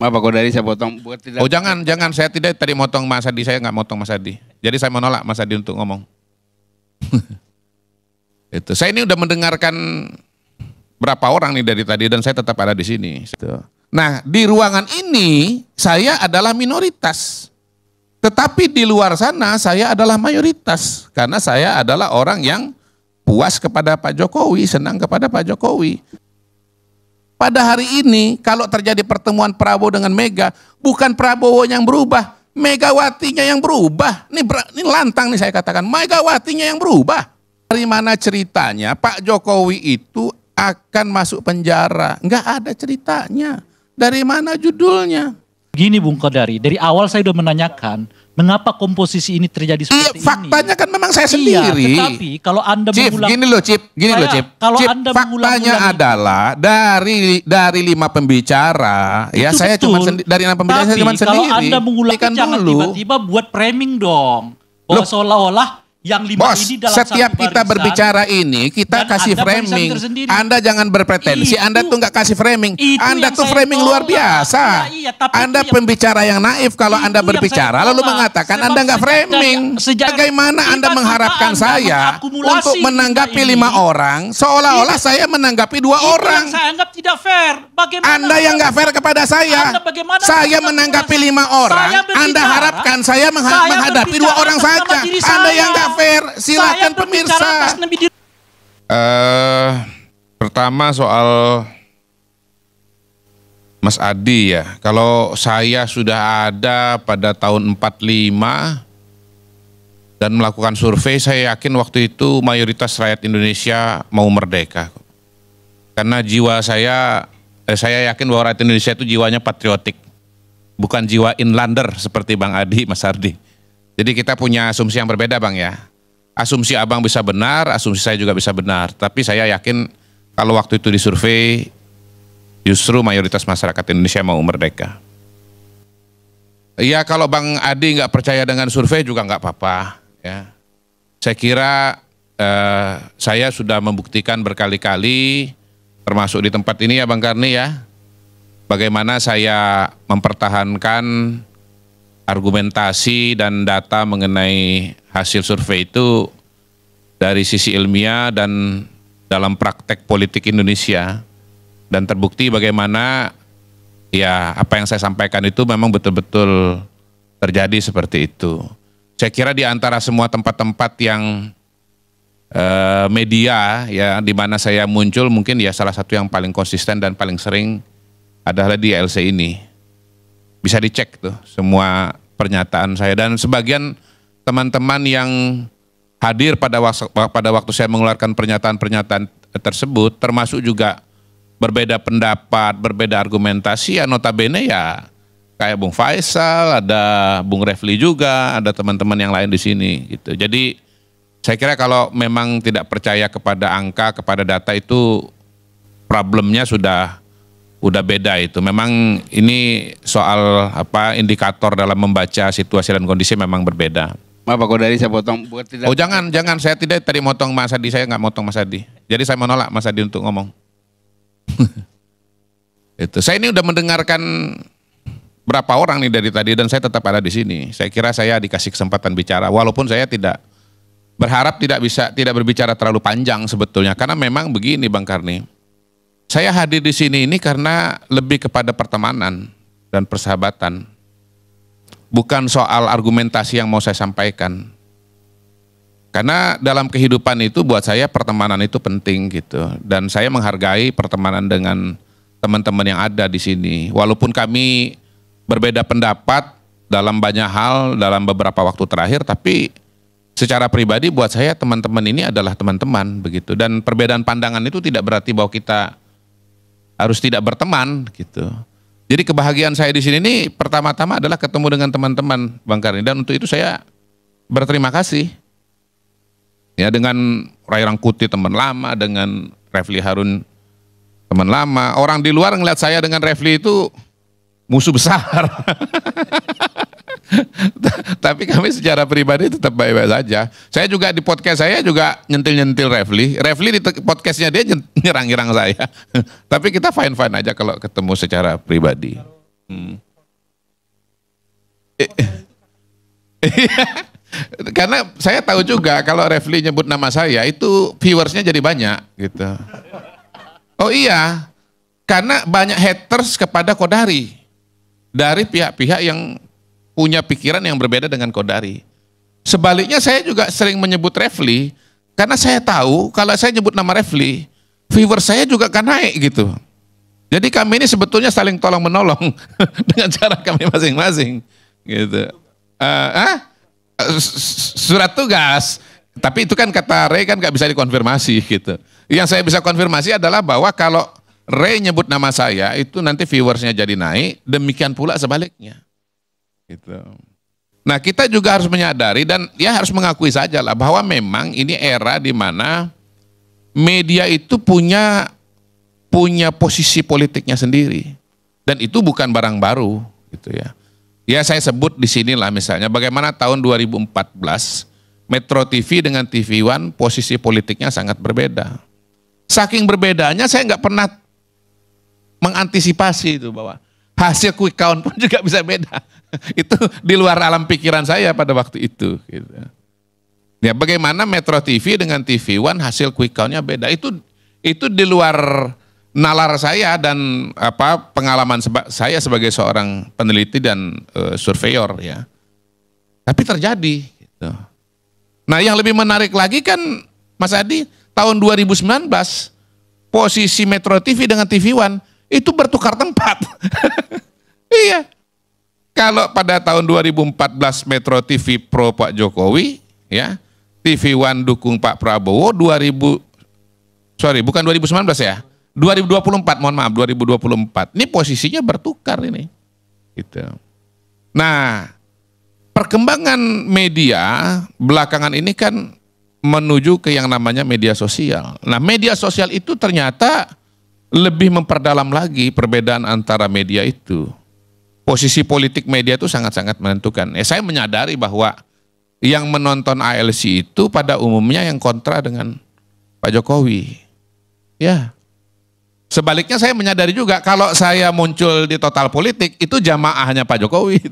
Apa kok dari saya potong buat tidak. Oh jangan, saya tidak tadi motong Mas Adi, saya nggak motong Mas Adi. Jadi saya menolak Mas Adi untuk ngomong. Itu. Saya ini udah mendengarkan berapa orang nih dari tadi dan saya tetap ada di sini. Nah di ruangan ini saya adalah minoritas. Tetapi di luar sana saya adalah mayoritas. Karena saya adalah orang yang puas kepada Pak Jokowi, senang kepada Pak Jokowi. Pada hari ini kalau terjadi pertemuan Prabowo dengan Mega, bukan Prabowo yang berubah, Megawatinya yang berubah. Ini lantang nih saya katakan, Megawatinya yang berubah. Dari mana ceritanya Pak Jokowi itu akan masuk penjara? Nggak ada ceritanya. Dari mana judulnya? Gini Bung Kodari, dari awal saya sudah menanyakan mengapa komposisi ini terjadi seperti ini. Faktanya kan memang saya sendiri. Tetapi kalau Anda mengulang, gini loh Cip. Kalau Cip, Anda faktanya adalah dari 5 pembicara, ya saya cuma dari 6 pembicara saya cuma sendiri. Kalau Anda mengulang jangan tiba-tiba buat framing dong. Bahwa seolah-olah yang 5 Bos, ini dalam setiap satu kita barisan, berbicara ini kita kasih Anda framing. Anda jangan berpretensi. Anda tuh nggak kasih framing. Anda tuh framing luar biasa. Anda pembicara yang naif kalau Anda berbicara lalu mengatakan Anda nggak framing. Bagaimana Anda mengharapkan saya untuk menanggapi 5 orang seolah-olah saya menanggapi 2 orang? Saya anggap tidak fair. Bagaimana Anda yang nggak fair kepada saya. Saya menanggapi 5 orang. Anda harapkan saya menghadapi 2 orang saja. Anda yang nggak fair, silakan pemirsa. Pertama soal Mas Adi ya, kalau saya sudah ada pada tahun 45 dan melakukan survei, saya yakin waktu itu mayoritas rakyat Indonesia mau merdeka. Karena jiwa saya yakin bahwa rakyat Indonesia itu jiwanya patriotik, bukan jiwa inlander seperti Bang Adi, Mas Ardi. Jadi kita punya asumsi yang berbeda Bang ya. Asumsi Abang bisa benar, asumsi saya juga bisa benar. Tapi saya yakin kalau waktu itu disurvei, justru mayoritas masyarakat Indonesia mau merdeka. Iya kalau Bang Adi nggak percaya dengan survei juga nggak apa-apa. Ya. Saya kira saya sudah membuktikan berkali-kali, termasuk di tempat ini ya Bang Karni ya, bagaimana saya mempertahankan argumentasi dan data mengenai hasil survei itu dari sisi ilmiah dan dalam praktek politik Indonesia, dan terbukti bagaimana ya apa yang saya sampaikan itu memang betul-betul terjadi seperti itu. Saya kira di antara semua tempat-tempat yang media ya di mana saya muncul, mungkin ya salah satu yang paling konsisten dan paling sering adalah di LC ini. Bisa dicek tuh semua pernyataan saya, dan sebagian teman-teman yang hadir pada waktu saya mengeluarkan pernyataan-pernyataan tersebut, termasuk juga berbeda pendapat, berbeda argumentasi, ya notabene ya kayak Bung Faisal, ada Bung Refli juga, ada teman-teman yang lain di sini gitu. Jadi saya kira kalau memang tidak percaya kepada angka, kepada data itu problemnya sudah beda itu. Memang ini soal indikator dalam membaca situasi dan kondisi memang berbeda. Apa kok dari saya potong buat tidak. Oh jangan, saya tidak tadi motong Mas Adi, saya nggak motong Mas Adi. Jadi saya menolak Mas Adi untuk ngomong. Itu. Saya ini udah mendengarkan berapa orang nih dari tadi dan saya tetap ada di sini. Saya kira saya dikasih kesempatan bicara, walaupun saya tidak berharap tidak berbicara terlalu panjang sebetulnya, karena memang begini Bang Karni. Saya hadir di sini ini karena lebih kepada pertemanan dan persahabatan. Bukan soal argumentasi yang mau saya sampaikan. Karena dalam kehidupan itu buat saya pertemanan itu penting gitu. Dan saya menghargai pertemanan dengan teman-teman yang ada di sini. Walaupun kami berbeda pendapat dalam banyak hal dalam beberapa waktu terakhir, tapi secara pribadi buat saya teman-teman ini adalah teman-teman begitu. Dan perbedaan pandangan itu tidak berarti bahwa kita harus tidak berteman gitu. Jadi kebahagiaan saya di sini ini pertama-tama adalah ketemu dengan teman-teman Bang Karni, dan untuk itu saya berterima kasih. Ya dengan Ray Rangkuti teman lama, dengan Refli Harun teman lama. Orang di luar ngeliat saya dengan Refli itu musuh besar. Tapi kami secara pribadi tetap baik-baik saja. Saya juga di podcast saya juga nyentil-nyentil Refli. Refli di podcastnya dia nyerang-nyerang saya. Tapi kita fine-fine aja kalau ketemu secara pribadi. Karena saya tahu juga kalau Refli nyebut nama saya itu viewersnya jadi banyak gitu. Oh iya, karena banyak haters kepada Kodari dari pihak-pihak yang punya pikiran yang berbeda dengan Kodari. Sebaliknya saya juga sering menyebut Refli karena saya tahu kalau saya nyebut nama Refli, viewers saya juga akan naik gitu. Jadi kami ini sebetulnya saling tolong menolong dengan cara kami masing-masing gitu. Surat tugas, tapi itu kan kata Ray kan nggak bisa dikonfirmasi gitu. Yang saya bisa konfirmasi adalah bahwa kalau Ray nyebut nama saya itu nanti viewersnya jadi naik, demikian pula sebaliknya gitu. Nah kita juga harus menyadari dan ya harus mengakui saja lah bahwa memang ini era di mana media itu punya posisi politiknya sendiri dan itu bukan barang baru gitu ya. Ya saya sebut di sinilah misalnya bagaimana tahun 2014 Metro TV dengan TV One posisi politiknya sangat berbeda. Saking berbedanya saya nggak pernah mengantisipasi itu bahwa hasil quick count pun juga bisa beda. Itu di luar alam pikiran saya pada waktu itu. Gitu. Ya bagaimana Metro TV dengan TV One hasil quick countnya beda. Itu di luar nalar saya dan pengalaman saya sebagai seorang peneliti dan surveyor ya. Tapi terjadi. Gitu. Nah yang lebih menarik lagi kan Mas Adi tahun 2019 posisi Metro TV dengan TV One itu bertukar tempat. Iya. Kalau pada tahun 2014 Metro TV pro Pak Jokowi, ya, TV One dukung Pak Prabowo, bukan 2019 ya, 2024, mohon maaf, 2024. Ini posisinya bertukar ini. Gitu. Nah, perkembangan media belakangan ini kan menuju ke yang namanya media sosial. Nah, media sosial itu ternyata lebih memperdalam lagi perbedaan antara media itu. Posisi politik media itu sangat-sangat menentukan. Saya menyadari bahwa yang menonton ALC itu pada umumnya yang kontra dengan Pak Jokowi. Ya. Sebaliknya saya menyadari juga kalau saya muncul di Total Politik itu jamaahnya Pak Jokowi.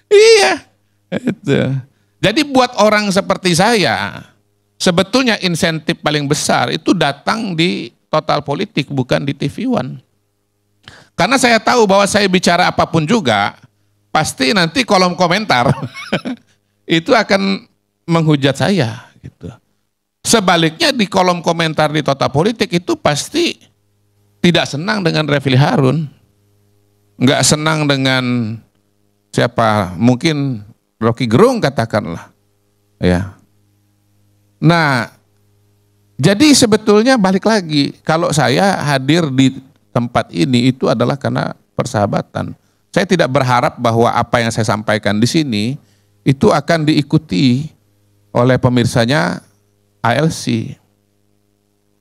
Iya. Itu. Jadi buat orang seperti saya, sebetulnya insentif paling besar itu datang di Total Politik bukan di TV One. Karena saya tahu bahwa saya bicara apapun juga, pasti nanti kolom komentar itu akan menghujat saya. Gitu. Sebaliknya di kolom komentar di Total Politik itu pasti tidak senang dengan Refli Harun, nggak senang dengan siapa, mungkin Rocky Gerung katakanlah, ya. Nah, jadi sebetulnya balik lagi, kalau saya hadir di tempat ini itu adalah karena persahabatan. Saya tidak berharap bahwa apa yang saya sampaikan di sini itu akan diikuti oleh pemirsanya ALC.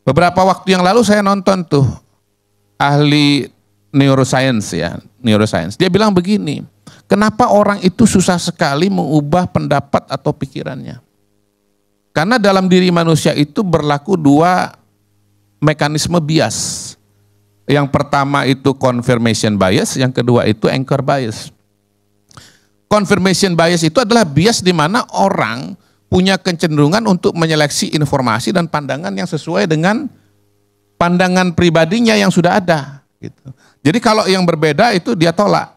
Beberapa waktu yang lalu saya nonton tuh ahli neuroscience ya, neuroscience. Dia bilang begini, kenapa orang itu susah sekali mengubah pendapat atau pikirannya? Karena dalam diri manusia itu berlaku dua mekanisme bias. Yang pertama itu confirmation bias, yang kedua itu anchor bias. Confirmation bias itu adalah bias di mana orang punya kecenderungan untuk menyeleksi informasi dan pandangan yang sesuai dengan pandangan pribadinya yang sudah ada. Gitu. Jadi kalau yang berbeda itu dia tolak.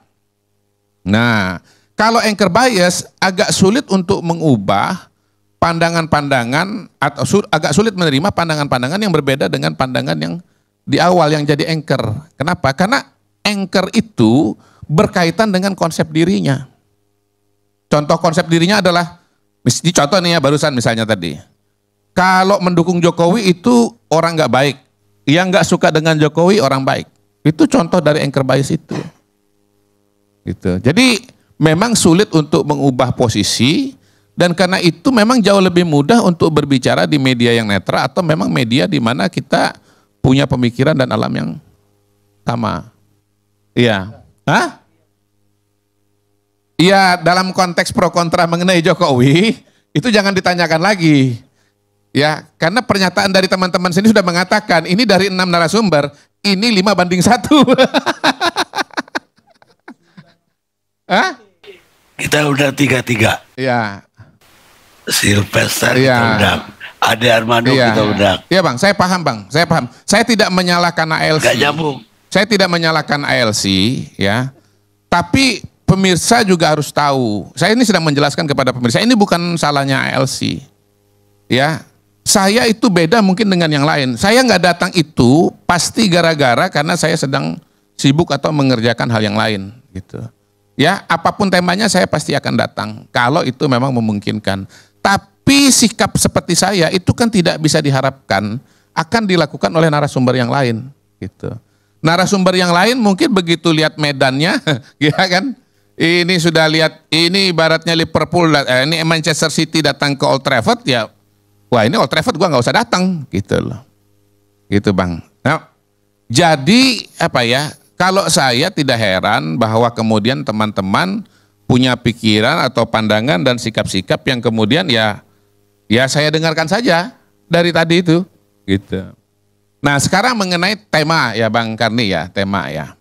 Nah, kalau anchor bias agak sulit untuk mengubah pandangan-pandangan atau agak sulit menerima pandangan-pandangan yang berbeda dengan pandangan yang di awal yang jadi anchor. Kenapa? Karena anchor itu berkaitan dengan konsep dirinya. Contoh konsep dirinya adalah, ini contoh nih ya barusan misalnya tadi. Kalau mendukung Jokowi itu orang nggak baik. Yang nggak suka dengan Jokowi orang baik. Itu contoh dari anchor bias itu. Gitu. Jadi memang sulit untuk mengubah posisi dan karena itu memang jauh lebih mudah untuk berbicara di media yang netral atau memang media di mana kita punya pemikiran dan alam yang sama. Iya. Hah? Iya, dalam konteks pro kontra mengenai Jokowi, itu jangan ditanyakan lagi. Ya, karena pernyataan dari teman-teman sini sudah mengatakan, ini dari 6 narasumber, ini 5-1. kita undang 3-3. Iya. Sylvester Iya. kita undang. Ade Armando kita undang. Iya bang, saya paham bang, saya paham. Saya tidak menyalahkan ALC. Gak nyambung. Saya tidak menyalahkan ALC, ya. Tapi pemirsa juga harus tahu. Saya ini sedang menjelaskan kepada pemirsa, ini bukan salahnya ALC. Ya, saya itu beda mungkin dengan yang lain. Saya nggak datang itu pasti gara-gara karena saya sedang sibuk atau mengerjakan hal yang lain, gitu. Ya, apapun temanya saya pasti akan datang kalau itu memang memungkinkan. Tapi sikap seperti saya itu kan tidak bisa diharapkan akan dilakukan oleh narasumber yang lain, gitu. Narasumber yang lain mungkin begitu lihat medannya, ya kan? Ini sudah lihat, ini ibaratnya Liverpool, ini Manchester City datang ke Old Trafford, ya, wah ini Old Trafford gua nggak usah datang, gitu loh, gitu bang. Nah, jadi apa ya? Kalau saya tidak heran bahwa kemudian teman-teman punya pikiran atau pandangan dan sikap-sikap yang kemudian ya saya dengarkan saja dari tadi itu, gitu. Nah sekarang mengenai tema ya Bang Karni ya, tema ya.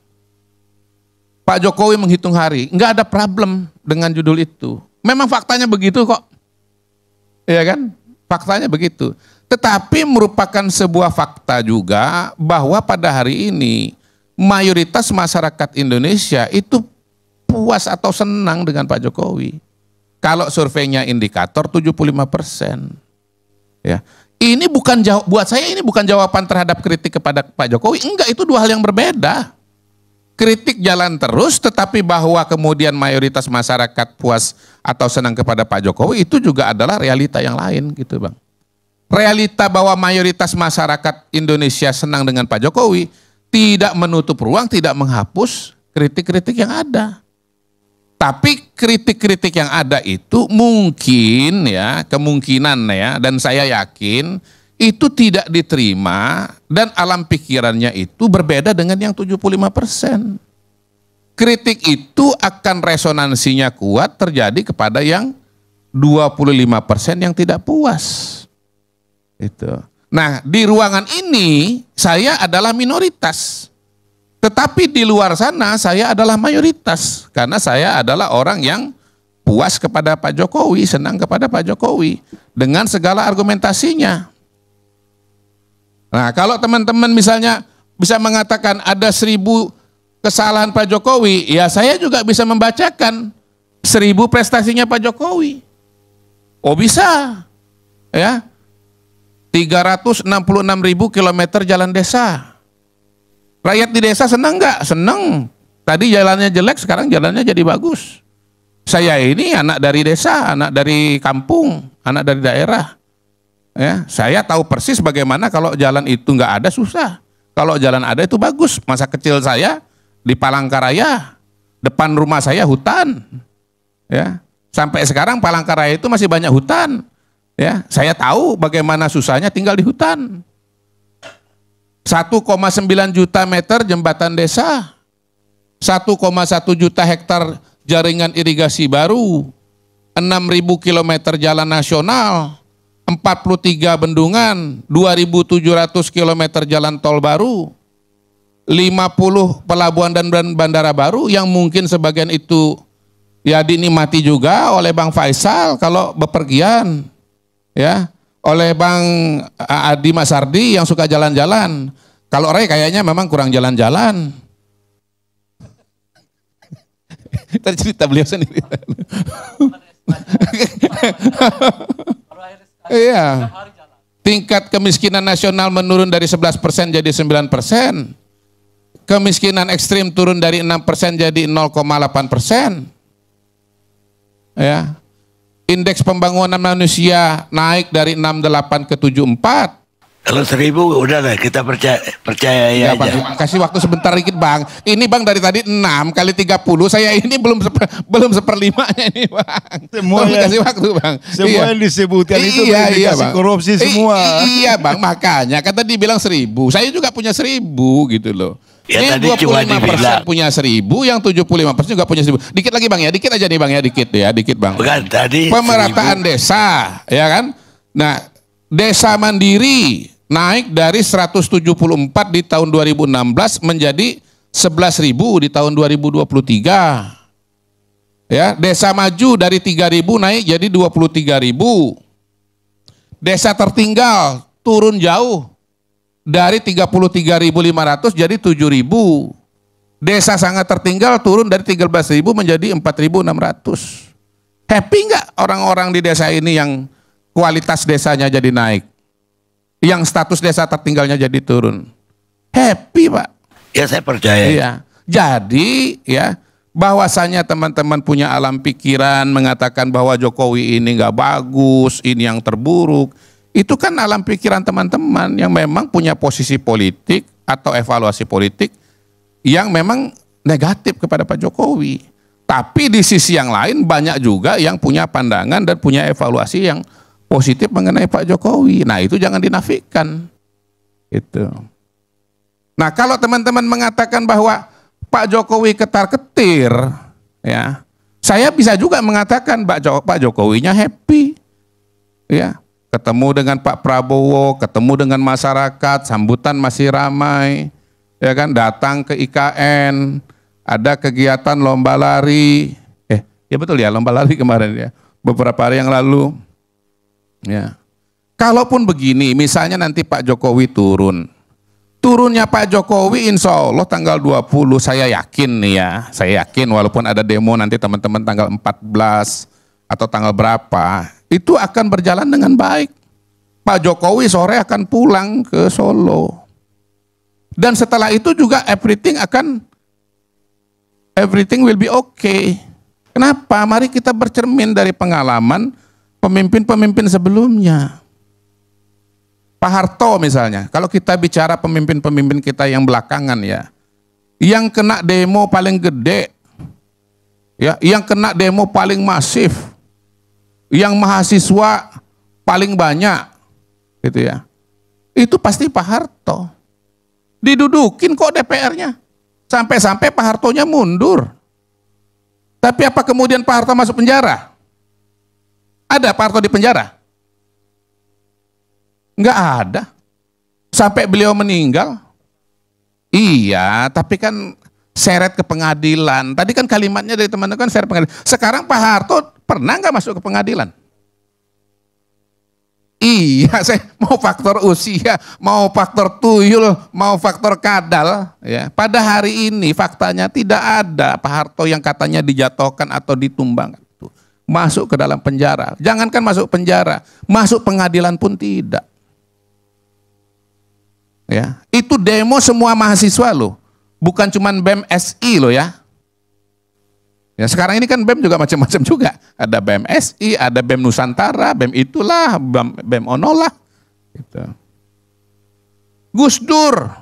Pak Jokowi menghitung hari, nggak ada problem dengan judul itu. Memang faktanya begitu kok, ya kan? Faktanya begitu. Tetapi merupakan sebuah fakta juga bahwa pada hari ini mayoritas masyarakat Indonesia itu puas atau senang dengan Pak Jokowi. Kalau surveinya indikator 75%. Ya. Ini bukan buat saya ini bukan jawaban terhadap kritik kepada Pak Jokowi. Enggak, itu dua hal yang berbeda. Kritik jalan terus, tetapi bahwa kemudian mayoritas masyarakat puas atau senang kepada Pak Jokowi itu juga adalah realita yang lain, gitu Bang. Realita bahwa mayoritas masyarakat Indonesia senang dengan Pak Jokowi tidak menutup ruang, tidak menghapus kritik-kritik yang ada. Tapi kritik-kritik yang ada itu mungkin ya, kemungkinan ya, dan saya yakin itu tidak diterima dan alam pikirannya itu berbeda dengan yang 75%. Kritik itu akan resonansinya kuat terjadi kepada yang 25% yang tidak puas. Itu. Nah, di ruangan ini saya adalah minoritas. Tetapi di luar sana saya adalah mayoritas. Karena saya adalah orang yang puas kepada Pak Jokowi, senang kepada Pak Jokowi. Dengan segala argumentasinya. Nah, kalau teman-teman misalnya bisa mengatakan ada 1000 kesalahan Pak Jokowi, ya saya juga bisa membacakan 1000 prestasinya Pak Jokowi. Oh bisa. Ya. 366.000 kilometer jalan desa. Rakyat di desa senang nggak? Senang. Tadi jalannya jelek, sekarang jalannya jadi bagus. Saya ini anak dari desa, anak dari kampung, anak dari daerah. Ya, saya tahu persis bagaimana kalau jalan itu nggak ada susah. Kalau jalan ada itu bagus. Masa kecil saya di Palangkaraya, depan rumah saya hutan. Ya, sampai sekarang Palangkaraya itu masih banyak hutan. Ya, saya tahu bagaimana susahnya tinggal di hutan. 1,9 juta meter jembatan desa, 1,1 juta hektar jaringan irigasi baru, 6.000 kilometer jalan nasional, 43 bendungan, 2.700 kilometer jalan tol baru, 50 pelabuhan dan bandara baru yang mungkin sebagian itu ya dinikmati juga oleh Bang Faisal kalau bepergian. Ya, oleh Bang Adi Masardi yang suka jalan-jalan. Kalau Ray kayaknya memang kurang jalan-jalan. Tadi cerita beliau sendiri. Iya. Tingkat kemiskinan nasional menurun dari 11% jadi 9%. Kemiskinan ekstrim turun dari 6% jadi 0,8%. Ya. Indeks pembangunan manusia naik dari 68 ke 74. Kalau 1000 udah lah kita percaya Ya, aja. Bang, kasih waktu sebentar dikit Bang. Ini Bang dari tadi 6 kali 30. Saya ini belum seperlimanya ini Bang. Semua Tolong yang- kasih waktu Bang. Semua yang disebutkan itu verifikasi Bang. korupsi semua. Iya Bang, makanya kata dibilang 1000. Saya juga punya 1000 gitu loh. Ya, Ini tadi cuma 25% dibilang. punya 1000, yang 75% juga punya 1000. Dikit lagi Bang ya, dikit aja nih Bang ya, dikit Bang. Bukan tadi Pemerataan desa, ya kan? Nah, desa mandiri naik dari 174 di tahun 2016 menjadi 11.000 di tahun 2023. Ya, desa maju dari 3.000 naik jadi 23.000. Desa tertinggal turun jauh dari 33.500 jadi 7.000. Desa sangat tertinggal turun dari 13.000 menjadi 4.600. Happy nggak orang-orang di desa ini yang kualitas desanya jadi naik? Yang status desa tertinggalnya jadi turun? Happy, Pak. Ya saya percaya. Iya. Jadi ya bahwasanya teman-teman punya alam pikiran mengatakan bahwa Jokowi ini nggak bagus, ini yang terburuk. Itu kan alam pikiran teman-teman yang memang punya posisi politik atau evaluasi politik yang memang negatif kepada Pak Jokowi. Tapi di sisi yang lain banyak juga yang punya pandangan dan punya evaluasi yang positif mengenai Pak Jokowi. Nah itu jangan dinafikan. Itu. Nah kalau teman-teman mengatakan bahwa Pak Jokowi ketar-ketir, ya, saya bisa juga mengatakan Pak Jokowinya happy, ya, ketemu dengan Pak Prabowo, ketemu dengan masyarakat, sambutan masih ramai, ya kan, datang ke IKN, ada kegiatan lomba lari, ya betul ya, lomba lari kemarin ya, beberapa hari yang lalu, ya. Kalaupun begini, misalnya nanti Pak Jokowi turunnya Pak Jokowi insya Allah tanggal 20, saya yakin nih ya, saya yakin walaupun ada demo nanti teman-teman tanggal 14 atau tanggal berapa, itu akan berjalan dengan baik. Pak Jokowi sore akan pulang ke Solo. Dan setelah itu juga everything will be okay. Kenapa? Mari kita bercermin dari pengalaman pemimpin-pemimpin sebelumnya. Pak Harto misalnya, kalau kita bicara pemimpin-pemimpin kita yang belakangan ya, yang kena demo paling gede, ya, yang kena demo paling masif, yang mahasiswa paling banyak, gitu ya, itu pasti Pak Harto. Didudukin kok DPR-nya, sampai-sampai Pak Hartonya mundur. Tapi apa kemudian Pak Harto masuk penjara? Ada Pak Harto di penjara? Enggak ada. Sampai beliau meninggal. Iya, tapi kan seret ke pengadilan. Tadi kan kalimatnya dari teman-teman kan seret pengadilan. Sekarang Pak Harto pernah nggak masuk ke pengadilan? Iya, saya mau faktor usia, mau faktor tuyul, mau faktor kadal. Ya, pada hari ini faktanya tidak ada Pak Harto yang katanya dijatuhkan atau ditumbang. Masuk ke dalam penjara. Jangankan masuk penjara, masuk pengadilan pun tidak. Ya, itu demo semua mahasiswa loh, bukan cuman BEM SI loh ya. Ya sekarang ini kan BEM juga macam-macam juga. Ada BEM SI, ada BEM Nusantara, BEM itulah, BEM Onolah. Gitu. Gus Dur,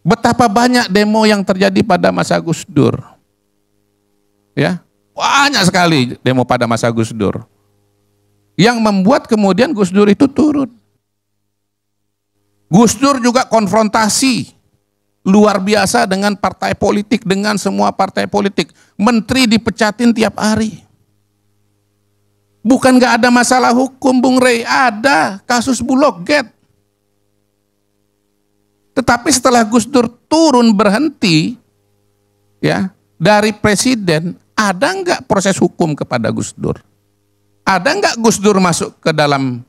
betapa banyak demo yang terjadi pada masa Gus Dur. Ya, banyak sekali demo pada masa Gus Dur. Yang membuat kemudian Gus Dur itu turun. Gus Dur juga konfrontasi luar biasa dengan partai politik, dengan semua partai politik. Menteri dipecatin tiap hari. Bukan gak ada masalah hukum, Bung Rey, ada kasus Bulog Gate. Tetapi setelah Gus Dur turun berhenti, ya, dari presiden, ada nggak proses hukum kepada Gus Dur? Ada nggak Gus Dur masuk ke dalam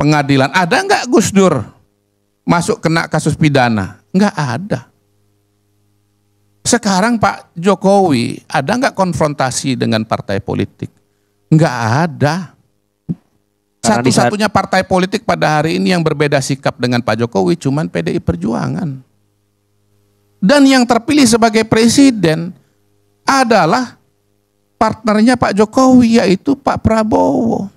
pengadilan? Ada nggak Gus Dur masuk kena kasus pidana? Nggak ada. Sekarang Pak Jokowi ada nggak konfrontasi dengan partai politik? Nggak ada. Satu-satunya partai politik pada hari ini yang berbeda sikap dengan Pak Jokowi cuman PDI Perjuangan. Dan yang terpilih sebagai presiden adalah partnernya Pak Jokowi, yaitu Pak Prabowo.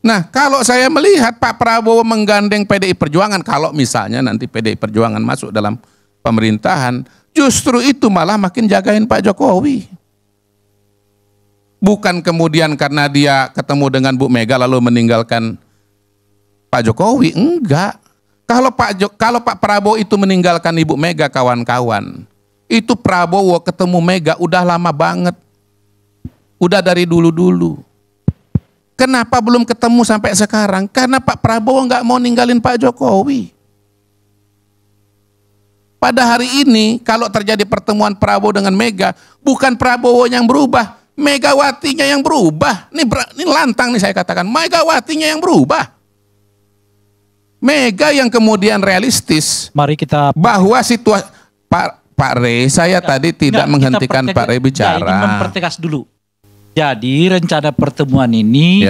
Nah, kalau saya melihat Pak Prabowo menggandeng PDI Perjuangan, kalau misalnya nanti PDI Perjuangan masuk dalam pemerintahan, justru itu malah makin jagain Pak Jokowi. Bukan kemudian karena dia ketemu dengan Bu Mega lalu meninggalkan Pak Jokowi, enggak. Kalau Pak Prabowo itu meninggalkan Ibu Mega, kawan-kawan, itu Prabowo ketemu Mega udah lama banget. Udah dari dulu-dulu. Kenapa belum ketemu sampai sekarang? Karena Pak Prabowo nggak mau ninggalin Pak Jokowi. pada hari ini kalau terjadi pertemuan Prabowo dengan Mega, bukan Prabowo yang berubah, Megawatinya yang berubah. Ini lantang nih saya katakan, Megawatinya yang berubah. Mega yang kemudian realistis. Mari kita bahwa situasi Pak Rey, saya tadi tidak menghentikan Pak Rey bicara. Ini mempertegas dulu. Jadi rencana pertemuan ini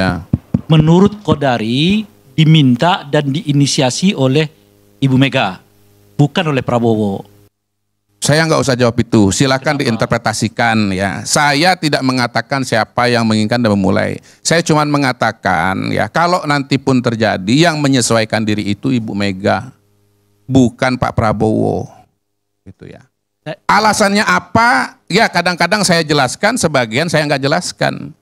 menurut Kodari diminta dan diinisiasi oleh Ibu Mega, bukan oleh Prabowo. Saya nggak usah jawab itu, silakan diinterpretasikan ya. Saya tidak mengatakan siapa yang menginginkan dan memulai. Saya cuma mengatakan ya, kalau nanti pun terjadi yang menyesuaikan diri itu Ibu Mega, bukan Pak Prabowo, gitu ya. Alasannya apa? Ya kadang-kadang saya jelaskan, sebagian saya nggak jelaskan.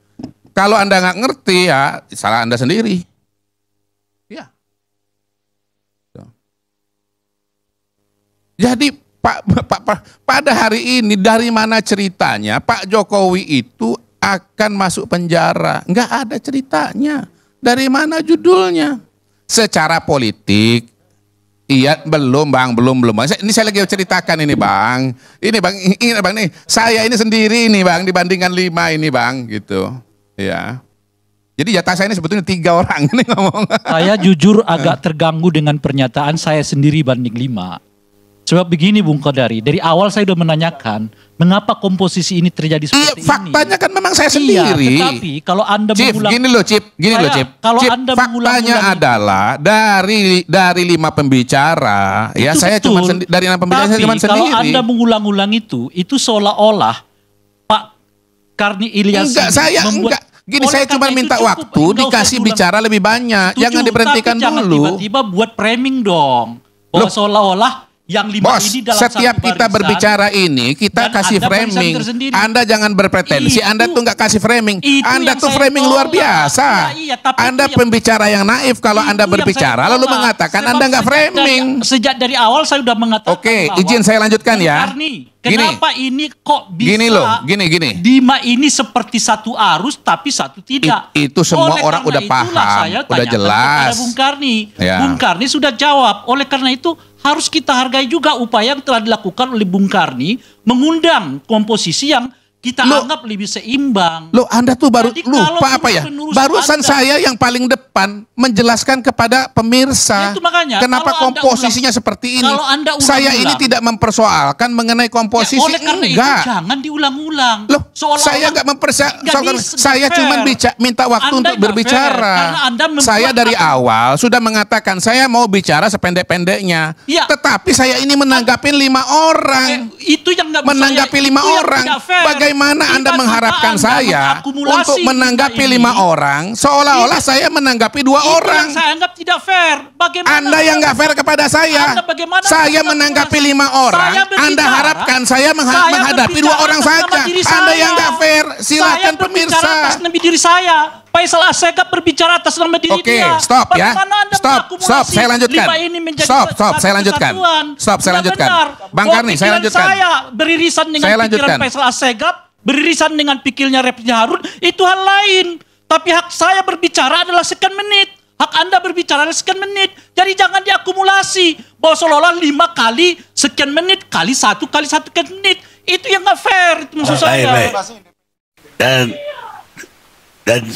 Kalau Anda nggak ngerti ya salah Anda sendiri. Ya. Jadi pada hari ini dari mana ceritanya Pak Jokowi itu akan masuk penjara? Nggak ada ceritanya. Dari mana judulnya? Secara politik, iya belum bang, belum. Ini saya lagi ceritakan ini bang. Ini bang, ingat bang nih, saya ini sendiri nih bang dibandingkan 5 ini bang, gitu. Ya. Jadi jatah saya ini sebetulnya 3 orang ini ngomong. Saya jujur agak terganggu dengan pernyataan saya sendiri banding 5. Sebab begini Bung Kodari, dari awal saya sudah menanyakan mengapa komposisi ini terjadi seperti ini. Faktanya kan memang saya sendiri. Iya, tetapi kalau Anda Cip, mengulang, gini loh Cip, kalau Cip, Anda faktanya adalah dari 5 pembicara, ya saya cuma dari 6 pembicara saya cuma sendiri. Kalau Anda mengulang-ulang itu seolah-olah Pak Karni Ilyas enggak, saya enggak. Gini, saya cuma minta waktu dikasih bicara lebih banyak, jangan diberhentikan dulu. Jangan tiba-tiba buat framing dong, bahwa seolah-olah yang 5 Bos, ini dalam setiap satu kita barisan, berbicara ini, kita kasih framing. Anda jangan berpretensi, Anda tuh nggak kasih framing. Anda tuh framing luar biasa. Anda pembicara yang naif kalau Anda berbicara, lalu mengatakan Anda nggak framing. Sejak dari awal saya sudah mengatakan. Oke, izin saya lanjutkan ya. Kenapa ini kok bisa gini loh, gini. 5 ini seperti satu arus tapi satu tidak. Itu semua orang udah paham, udah jelas. Bung Karni. Ya. Bung Karni sudah jawab. Oleh karena itu harus kita hargai juga upaya yang telah dilakukan oleh Bung Karni mengundang komposisi yang kita anggap lebih seimbang. Loh, Anda tuh baru Jadi, lupa apa ya? Barusan saya yang paling depan menjelaskan kepada pemirsa itu makanya, kenapa komposisinya seperti ini. Saya ini tidak mempersoalkan mengenai komposisi, oleh karena enggak. Itu jangan diulang-ulang. Loh, saya enggak mempersoalkan. Saya cuma minta waktu untuk berbicara. Saya dari awal sudah mengatakan saya mau bicara sependek-pendeknya. Ya. Tetapi saya ini menanggapi 5 orang. Itu yang enggak menanggapi 5 orang. Bagaimana Anda mengharapkan saya untuk menanggapi 5 orang seolah-olah saya menanggapi 2 orang? Yang saya anggap tidak fair. Bagaimana Anda yang nggak fair kepada saya. Saya menanggapi 5 orang. Anda harapkan saya menghadapi 2 orang saja. Anda yang nggak fair. Silakan pemirsa. Saya berbicara atas nama diri saya. Faisal Assegaf berbicara atas nama diri dia. Oke, stop ya. Stop, saya lanjutkan. Stop, saya lanjutkan. Saya lanjutkan. Bang Karni, saya lanjutkan. Saya beririsan dengan pikiran Faisal Assegaf, beririsan dengan pikirnya Refli Harun, itu hal lain. Tapi hak saya berbicara adalah sekian menit. Hak Anda berbicara adalah sekian menit. Jadi jangan diakumulasi. Bahwa seolah-olah 5 kali sekian menit, kali 1 sekian menit. Itu yang gak fair. Itu maksud saya. Dan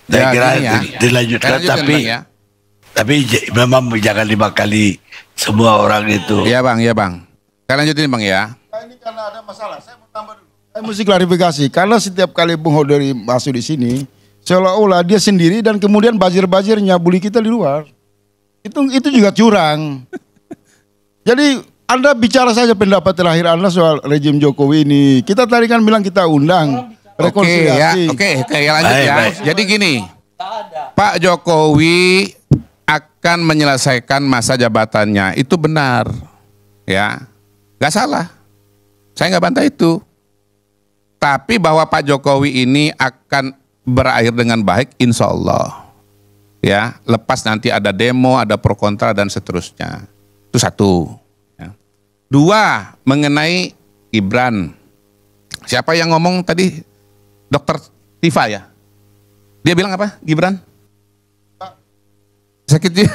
saya kira dilanjutkan, tapi memang jangan 5 kali semua orang itu. Iya bang. Saya lanjutin bang ya. Ini karena ada masalah. Saya mau tambah dulu. Saya mesti klarifikasi karena setiap kali Bung Hodari masuk di sini, seolah-olah dia sendiri dan kemudian bajir-bajir nyabuli kita di luar. Itu juga curang. Jadi Anda bicara saja pendapat terakhir Anda soal rejim Jokowi ini. Kita tadi kan bilang kita undang. Oke, lanjut ya. Jadi gini, Pak Jokowi akan menyelesaikan masa jabatannya, itu benar, ya, nggak salah. Saya nggak bantah itu. Tapi bahwa Pak Jokowi ini akan berakhir dengan baik, insya Allah, ya. Lepas nanti ada demo, ada pro kontra dan seterusnya. Itu 1. Ya. 2, mengenai Gibran. Siapa yang ngomong tadi? Dokter Tifa ya. Dia bilang apa? Gibran? Sakit dia.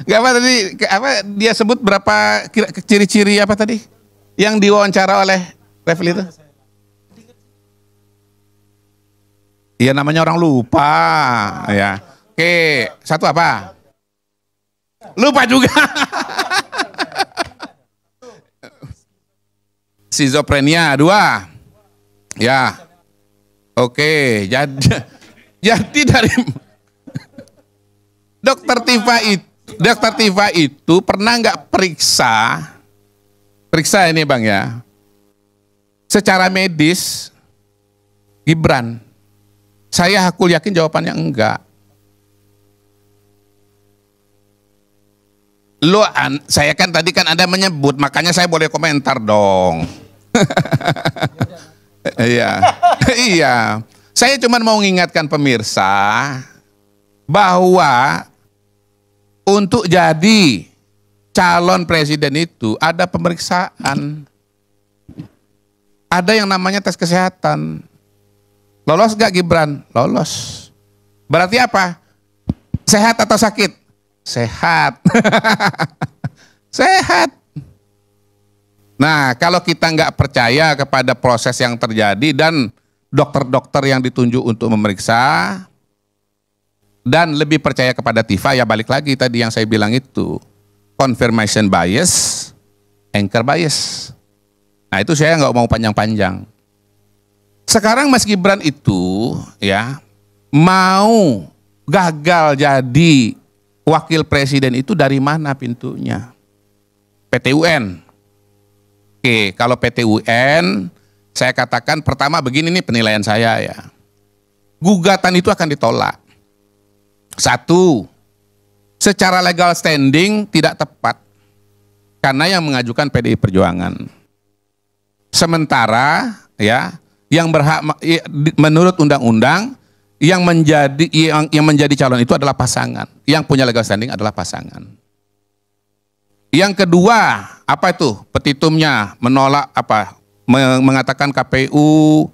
Gak apa tadi, apa dia sebut berapa ciri-ciri apa tadi yang diwawancara oleh Refli itu? Iya namanya orang lupa ya. Oke, satu apa? Lupa juga. Schizophrenia 2. Ya. Oke, jadi dari Dokter Tifa itu pernah nggak periksa ini Bang ya, secara medis Gibran? Saya hakul yakin jawabannya enggak. Saya kan tadi kan Anda menyebut, makanya saya boleh komentar dong. Iya, iya. Saya cuma mau mengingatkan pemirsa bahwa untuk jadi calon presiden itu ada pemeriksaan. Ada yang namanya tes kesehatan. Lolos gak Gibran? Lolos. Berarti apa? Sehat atau sakit? Sehat. Sehat. Nah, kalau kita nggak percaya kepada proses yang terjadi dan dokter-dokter yang ditunjuk untuk memeriksa, dan lebih percaya kepada Tifa, ya balik lagi tadi yang saya bilang itu. Confirmation bias, anchor bias. Nah itu saya nggak mau panjang-panjang. Sekarang Mas Gibran itu ya mau gagal jadi wakil presiden itu dari mana pintunya? PT UN. Oke, kalau PT UN saya katakan pertama begini nih penilaian saya ya. Gugatan itu akan ditolak. Satu, secara legal standing tidak tepat. Karena yang mengajukan PDI Perjuangan. Sementara ya yang berhak menurut undang-undang yang menjadi calon itu adalah pasangan. Yang punya legal standing adalah pasangan. Yang kedua, apa itu? Petitumnya menolak apa? Mengatakan KPU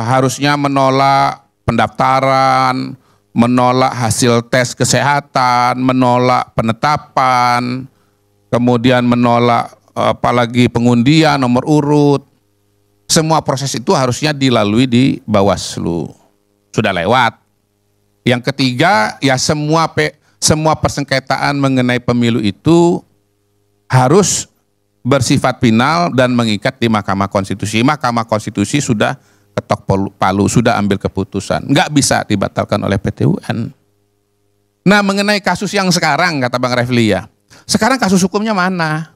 harusnya menolak pendaftaran, menolak hasil tes kesehatan, menolak penetapan, kemudian menolak apalagi pengundian nomor urut. Semua proses itu harusnya dilalui di Bawaslu. Sudah lewat. Yang ketiga, ya semua persengketaan mengenai pemilu itu harus bersifat final dan mengikat di Mahkamah Konstitusi. Mahkamah Konstitusi sudah ketok palu, sudah ambil keputusan. Nggak bisa dibatalkan oleh PT UN. Nah mengenai kasus yang sekarang, kata Bang Refli ya, sekarang kasus hukumnya mana?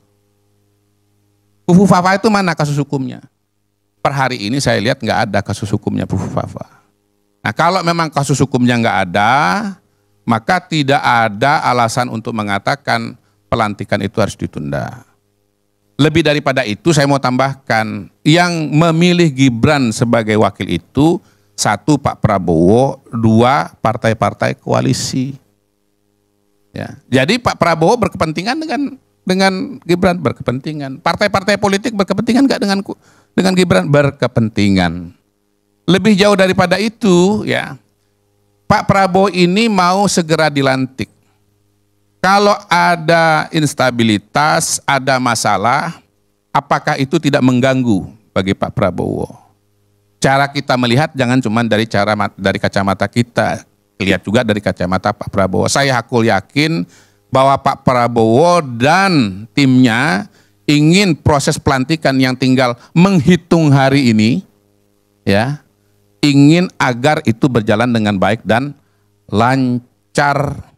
Fufu Fafa itu mana kasus hukumnya? Per hari ini saya lihat nggak ada kasus hukumnya Fufu Fafa. Nah kalau memang kasus hukumnya nggak ada, maka tidak ada alasan untuk mengatakan pelantikan itu harus ditunda. Lebih daripada itu saya mau tambahkan, yang memilih Gibran sebagai wakil itu, satu Pak Prabowo, dua partai-partai koalisi. Ya. Jadi Pak Prabowo berkepentingan dengan Gibran, berkepentingan. Partai-partai politik berkepentingan nggak dengan Gibran? Berkepentingan. Lebih jauh daripada itu, ya Pak Prabowo ini mau segera dilantik. Kalau ada instabilitas, ada masalah, apakah itu tidak mengganggu bagi Pak Prabowo? Cara kita melihat jangan cuma dari kacamata kita, lihat juga dari kacamata Pak Prabowo. Saya hakul yakin bahwa Pak Prabowo dan timnya ingin proses pelantikan yang tinggal menghitung hari ini, ya, ingin agar itu berjalan dengan baik dan lancar.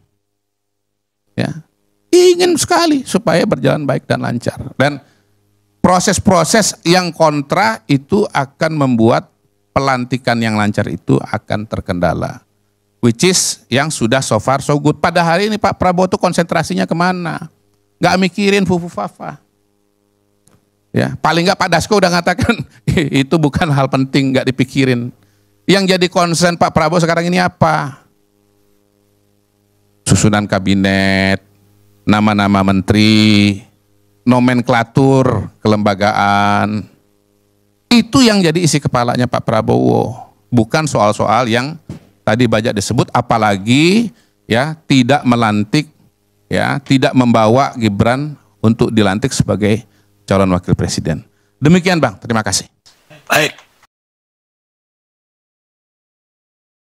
Ya, ingin sekali supaya berjalan baik dan lancar. Dan proses-proses yang kontra itu akan membuat pelantikan yang lancar itu akan terkendala. Which is yang sudah so far so good. Pada hari ini Pak Prabowo tuh konsentrasinya kemana? Gak mikirin Fufu Fafa. Ya, paling nggak Pak Dasko udah ngatakan itu bukan hal penting, nggak dipikirin. Yang jadi concern Pak Prabowo sekarang ini apa? Susunan kabinet, nama-nama menteri, nomenklatur kelembagaan. Itu yang jadi isi kepalanya Pak Prabowo. Bukan soal-soal yang tadi banyak disebut, apalagi ya tidak melantik ya tidak membawa Gibran untuk dilantik sebagai calon wakil presiden. Demikian Bang, terima kasih. Baik.